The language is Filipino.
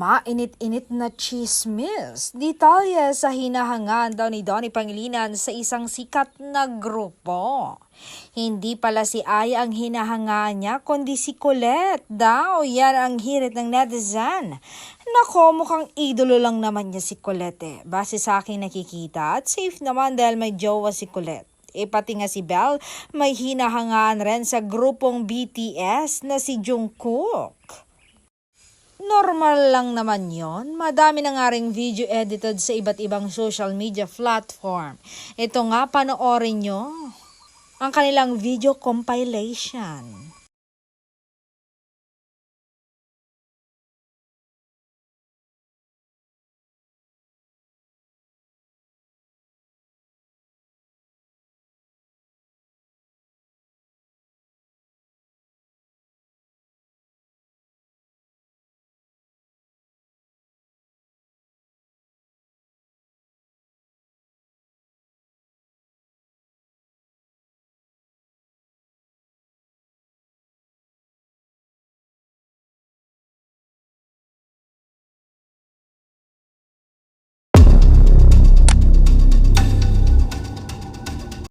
Mainit-init na chismis. Detalye sa hinahangaan daw ni Donnie Pangilinan sa isang sikat na grupo. Hindi pala si Aya ang hinahangaan niya, kundi si Colette daw. Yan ang hirit ng netizen. Nako, mukhang idolo lang naman niya si Colette. Base sa aking nakikita at safe naman dahil may jowa si Colette. Pati nga si Belle, may hinahangaan rin sa grupong BTS na si Jungkook. Normal lang naman yon. Madami na nga ring video edited sa iba't ibang social media platform. Ito nga, panoorin nyo ang kanilang video compilation.